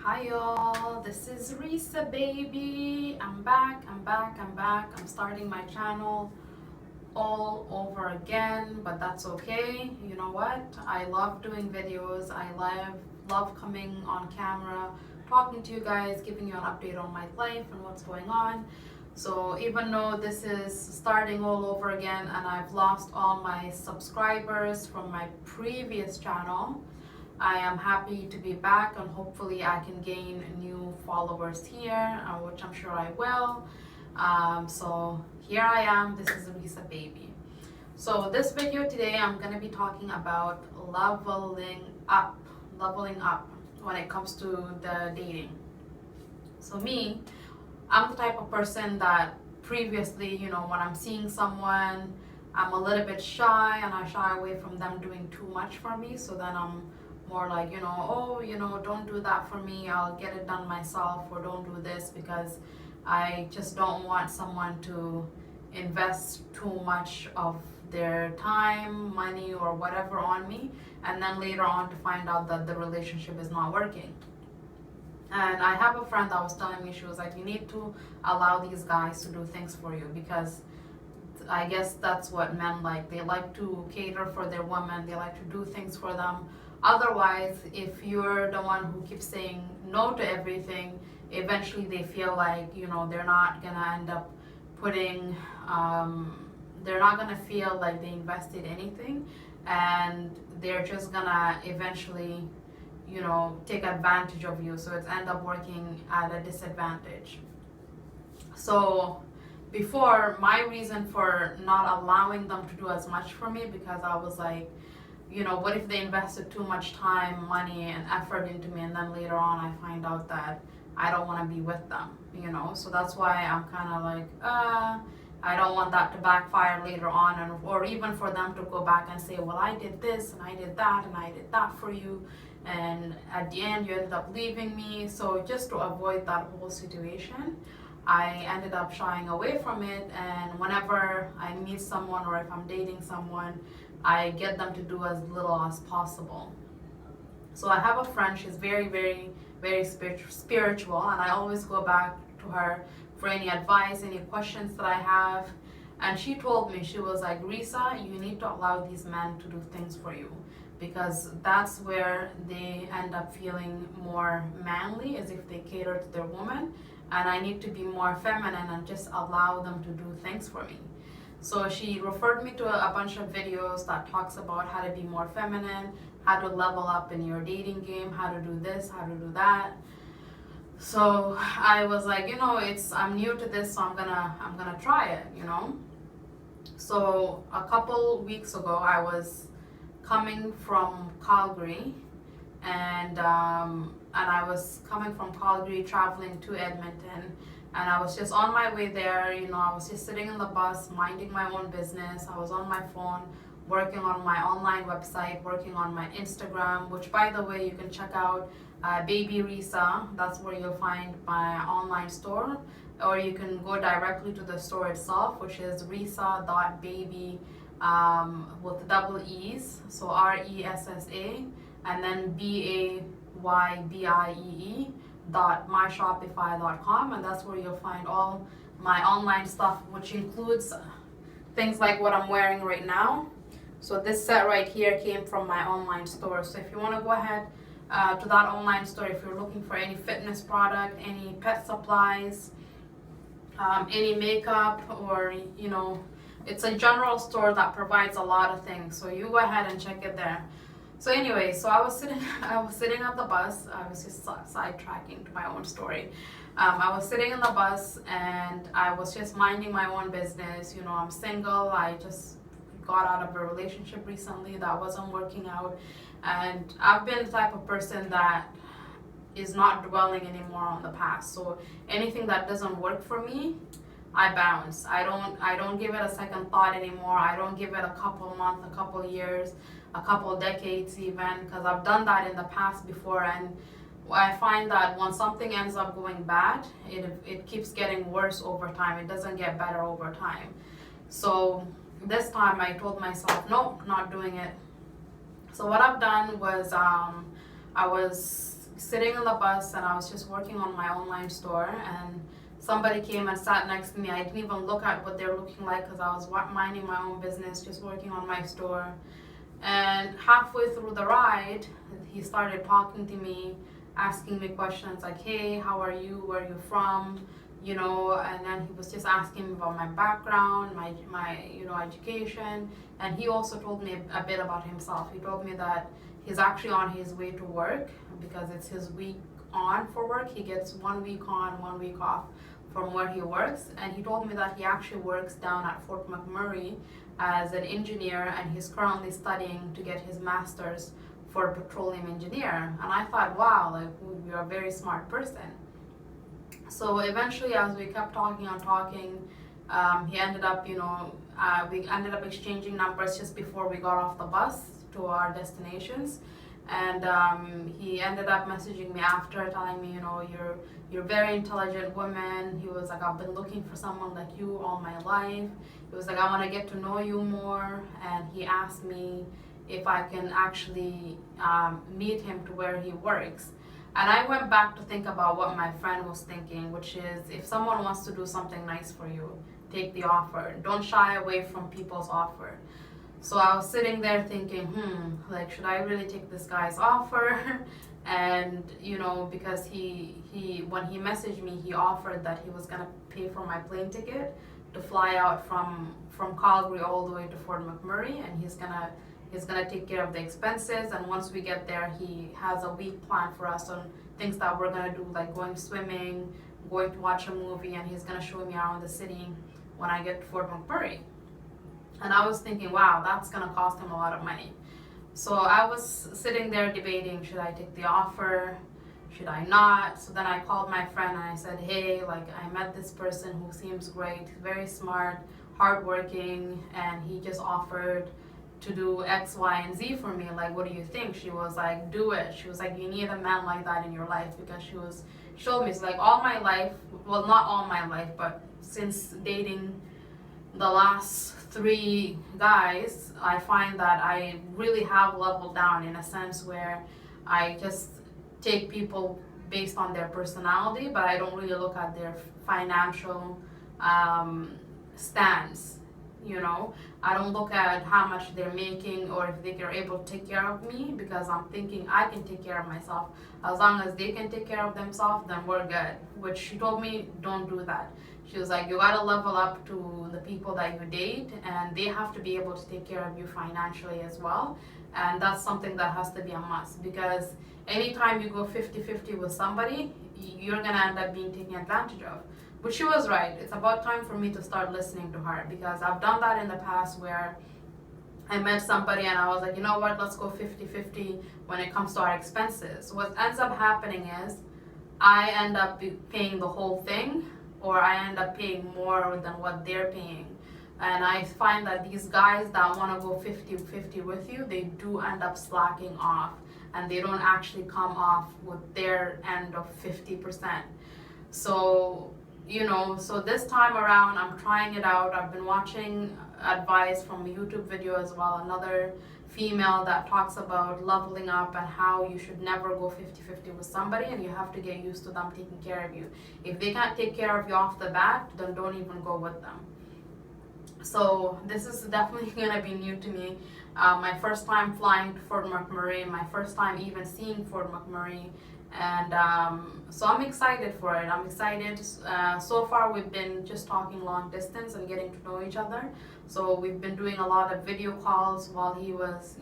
Hi y'all, this is Risa baby. I'm back. I'm starting my channel all over again, but that's okay. You know what? I love doing videos. I love coming on camera, talking to you guys, giving you an update on my life and what's going on. So even though this is starting all over again and I've lost all my subscribers from my previous channel, I am happy to be back and hopefully I can gain new followers here, which I'm sure I will. So here I am. This is Lisa Baby. So this video today, I'm going to be talking about leveling up when it comes to the dating. So me, I'm the type of person that previously, when I'm seeing someone, I'm a little bit shy and I shy away from them doing too much for me. So then I'm more like, oh, don't do that for me. I'll get it done myself, or don't do this because I just don't want someone to invest too much of their time, money, or whatever on me, and then later on to find out that the relationship is not working. And I have a friend that was telling me, she was like, you need to allow these guys to do things for you because I guess that's what men like. They like to cater for their women, they like to do things for them. Otherwise, if you're the one who keeps saying no to everything, eventually they feel like, they're not gonna end up putting, they're not gonna feel like they invested anything, and they're just gonna eventually take advantage of you, so it's end up working at a disadvantage. So before, my reason for not allowing them to do as much for me, because I was like, what if they invested too much time, money, and effort into me, and then later on I find out that I don't want to be with them, So that's why I'm kind of like, I don't want that to backfire later on, or even for them to go back and say, well, I did this, and I did that, and I did that for you, and at the end you ended up leaving me. So just to avoid that whole situation, I ended up shying away from it, and whenever I meet someone or if I'm dating someone, I get them to do as little as possible. So I have a friend, she's very, very, very spiritual, and I always go back to her for any advice, any questions that I have. And she told me, she was like, Risa, you need to allow these men to do things for you, because that's where they end up feeling more manly, as if they cater to their woman. And I need to be more feminine and just allow them to do things for me. So she referred me to a bunch of videos that talks about how to be more feminine, how to level up in your dating game, how to do this, how to do that. So I was like, I'm new to this, so I'm gonna try it. So a couple weeks ago, I was coming from Calgary, and I was coming from Calgary, traveling to Edmonton, and I was just on my way there. I was just sitting in the bus, minding my own business. I was on my phone, working on my online website, working on my Instagram, which, by the way, you can check out Baby Risa. That's where you'll find my online store, or you can go directly to the store itself, which is risa.baby, with double E's, so RESSA, and then BAYBIEE .myshopify.com, and that's where you'll find all my online stuff, which includes things like what I'm wearing right now. So this set right here came from my online store. So if you want to go ahead to that online store, if you're looking for any fitness product, any pet supplies, any makeup, or it's a general store that provides a lot of things. So you go ahead and check it there. So anyway, so I was sitting on the bus. I was just sidetracking to my own story. I was sitting in the bus and I was just minding my own business. I'm single. I just got out of a relationship recently that wasn't working out, and I've been the type of person that is not dwelling anymore on the past. So anything that doesn't work for me, I bounce. I don't give it a second thought anymore. I don't give it a couple months, a couple years, a couple decades even, because I've done that in the past before, and I find that when something ends up going bad, it keeps getting worse over time. It doesn't get better over time. So this time I told myself, no, not doing it. So what I've done was I was sitting on the bus and I was just working on my online store, and somebody came and sat next to me. I didn't even look at what they're looking like because I was minding my own business, just working on my store. And halfway through the ride, he started talking to me, asking me questions like, hey, how are you? Where are you from? You know, and then he was just asking me about my background, my education. And he also told me a bit about himself. He told me that he's actually on his way to work because it's his week on for work. He gets 1 week on, 1 week off from where he works. And he told me that he actually works down at Fort McMurray as an engineer, and he's currently studying to get his master's for a petroleum engineer. And I thought, wow, like, you're a very smart person. So eventually, as we kept talking and talking, he ended up, we ended up exchanging numbers just before we got off the bus to our destinations. And he ended up messaging me after, telling me, you're a very intelligent woman. He was like, I've been looking for someone like you all my life. He was like, I want to get to know you more. And he asked me if I can actually meet him to where he works. And I went back to think about what my friend was thinking, which is, if someone wants to do something nice for you, take the offer. Don't shy away from people's offer. So I was sitting there thinking, like, should I really take this guy's offer? And, because he when he messaged me, he offered that he was going to pay for my plane ticket to fly out from Calgary all the way to Fort McMurray, and he's gonna take care of the expenses. And once we get there, he has a week plan for us on things that we're gonna do, like going swimming, going to watch a movie, and he's gonna show me around the city when I get to Fort McMurray. And I was thinking, wow, that's gonna cost him a lot of money. So I was sitting there debating, should I take the offer? Should I not? So then I called my friend and I said, hey, like, I met this person who seems great, very smart, hardworking, and he just offered to do X, Y, and Z for me. Like, what do you think? She was like, do it. She was like, you need a man like that in your life, because she showed me, it's like, all my life, well, not all my life, but since dating the last 3 guys, I find that I really have leveled down in a sense where I just take people based on their personality, but I don't really look at their financial stance. I don't look at how much they're making or if they are able to take care of me, because I'm thinking I can take care of myself. As long as they can take care of themselves, then we're good. Which she told me, don't do that. She was like, you gotta level up to the people that you date, and they have to be able to take care of you financially as well. And that's something that has to be a must, because anytime you go 50-50 with somebody, you're gonna end up being taken advantage of. But she was right. It's about time for me to start listening to her, because I've done that in the past where I met somebody and I was like, you know what, let's go 50-50 when it comes to our expenses. What ends up happening is I end up paying the whole thing, or I end up paying more than what they're paying. And I find that these guys that want to go 50-50 with you, they do end up slacking off, and they don't actually come off with their end of 50%. So so this time around, I'm trying it out. I've been watching advice from a YouTube video as well, another female that talks about leveling up and how you should never go 50-50 with somebody, and you have to get used to them taking care of you. If they can't take care of you off the bat, then don't even go with them. So this is definitely gonna be new to me. My first time flying to Fort McMurray, my first time even seeing Fort McMurray. And so I'm excited for it. I'm excited. So far we've been just talking long distance and getting to know each other. So we've been doing a lot of video calls while he was,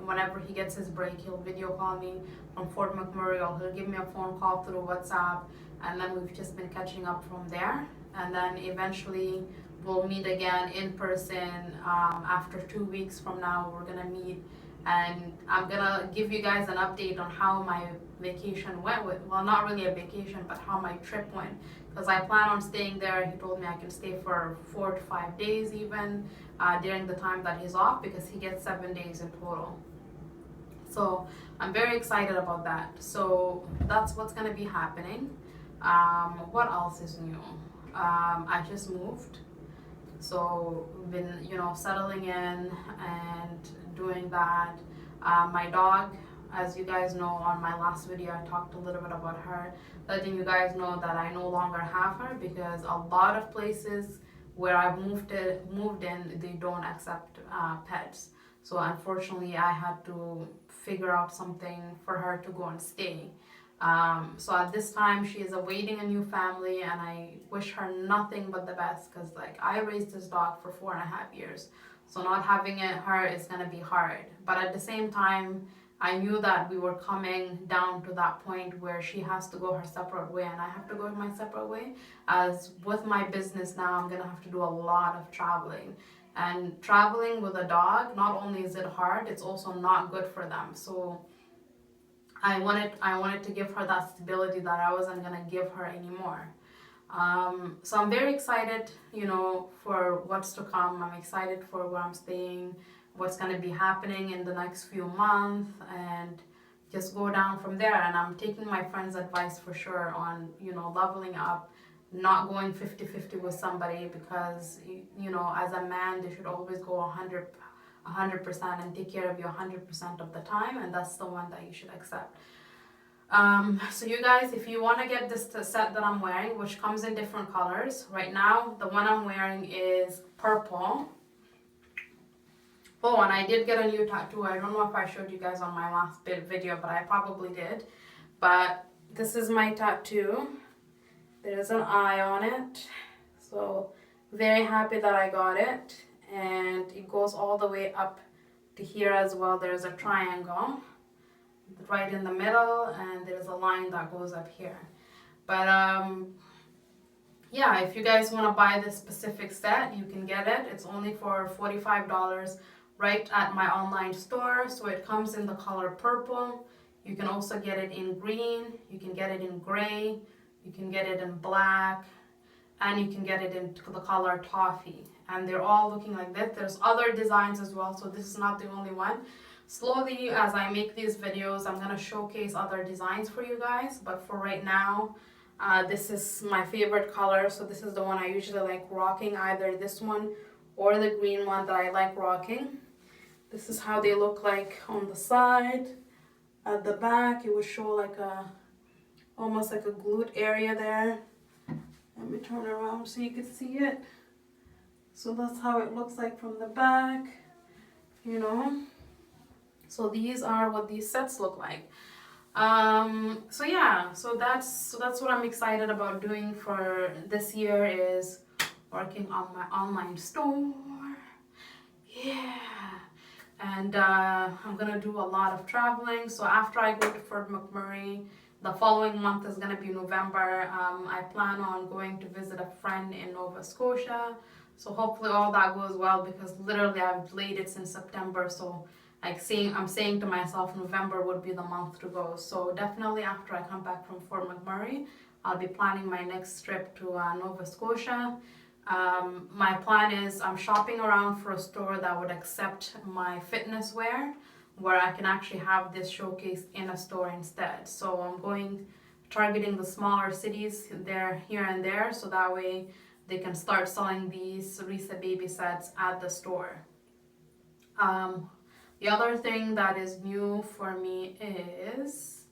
whenever he gets his break, he'll video call me from Fort McMurray, or he'll give me a phone call through WhatsApp, and then we've just been catching up from there. And then eventually we'll meet again in person after 2 weeks from now. We're gonna meet, and I'm gonna give you guys an update on how my vacation went well, not really a vacation, but how my trip went, because I plan on staying there. He told me I can stay for 4 to 5 days even during the time that he's off, because he gets 7 days in total. So I'm very excited about that. So that's what's gonna be happening. What else is new? I just moved, so been settling in and doing that. My dog As you guys know, on my last video, I talked a little bit about her, letting you guys know that I no longer have her because a lot of places where I've moved in, they don't accept pets. So unfortunately, I had to figure out something for her to go and stay. So at this time, she is awaiting a new family, and I wish her nothing but the best because, like, I raised this dog for 4.5 years. So not having her is gonna be hard. But at the same time, I knew that we were coming down to that point where she has to go her separate way and I have to go my separate way. As with my business now, I'm gonna have to do a lot of traveling. And traveling with a dog, not only is it hard, it's also not good for them. So I wanted to give her that stability that I wasn't gonna give her anymore. So I'm very excited, for what's to come. I'm excited for where I'm staying, what's going to be happening in the next few months, and just go down from there. And I'm taking my friend's advice for sure on, leveling up, not going 50-50 with somebody because, as a man, they should always go 100% and take care of you 100% of the time, and that's the one that you should accept. So you guys, if you want to get this set that I'm wearing, which comes in different colors, right now the one I'm wearing is purple. Oh, and I did get a new tattoo. I don't know if I showed you guys on my last video, but I probably did. But this is my tattoo. There's an eye on it. So very happy that I got it. And it goes all the way up to here as well. There's a triangle right in the middle, and there's a line that goes up here. But yeah, if you guys want to buy this specific set, you can get it. It's only for $45 right at my online store. So it comes in the color purple. You can also get it in green, you can get it in gray, you can get it in black, and you can get it in the color toffee. And they're all looking like this. There's other designs as well, so this is not the only one. Slowly, as I make these videos, I'm going to showcase other designs for you guys. But for right now, this is my favorite color. So this is the one I usually like rocking, either this one or the green one that I like rocking. This is how they look like on the side. At the back, it would show like almost like a glute area there. Let me turn around so you can see it. So that's how it looks like from the back, So these are what these sets look like. So yeah, so that's what I'm excited about doing for this year, is working on my online store. Yeah. And I'm gonna do a lot of traveling. So after I go to Fort McMurray, the following month is gonna be November. I plan on going to visit a friend in Nova Scotia. So hopefully all that goes well, because literally I've delayed it since September. So I'm saying to myself, November would be the month to go. So definitely after I come back from Fort McMurray, I'll be planning my next trip to Nova Scotia. My plan is I'm shopping around for a store that would accept my fitness wear, where I can actually have this showcased in a store instead. So I'm targeting the smaller cities there, here and there, so that way they can start selling these Risa baby sets at the store. The other thing that is new for me is,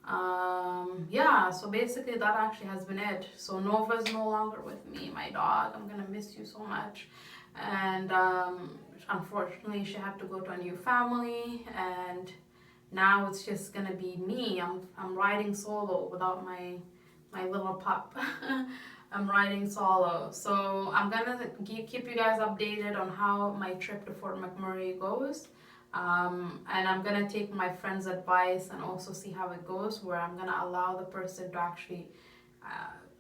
so basically that actually has been it. So Nova's no longer with me, my dog. I'm gonna miss you so much. And unfortunately, she had to go to a new family, and now it's just gonna be me. I'm riding solo without my little pup. I'm riding solo. So I'm gonna keep you guys updated on how my trip to Fort McMurray goes. And I'm gonna take my friend's advice and also see how it goes, where I'm gonna allow the person to actually,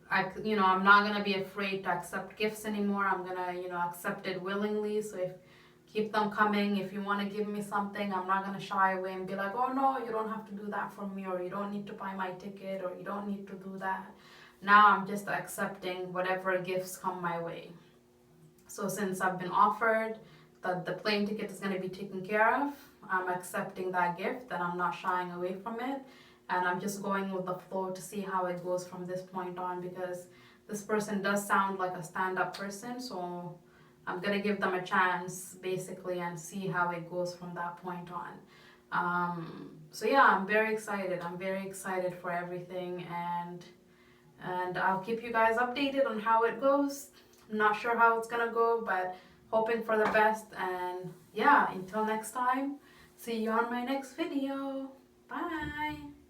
I'm not gonna be afraid to accept gifts anymore. I'm gonna, accept it willingly. So keep them coming. If you want to give me something, I'm not gonna shy away and be like, oh no, you don't have to do that for me, or you don't need to buy my ticket, or you don't need to do that. Now I'm just accepting whatever gifts come my way. So since I've been offered that the plane ticket is going to be taken care of, I'm accepting that gift, and I'm not shying away from it, and I'm just going with the flow to see how it goes from this point on, because this person does sound like a stand-up person, so I'm going to give them a chance basically and see how it goes from that point on. So yeah, I'm very excited. I'm very excited for everything, and I'll keep you guys updated on how it goes. I'm not sure how it's gonna go, but hoping for the best. And yeah, until next time, see you on my next video. Bye.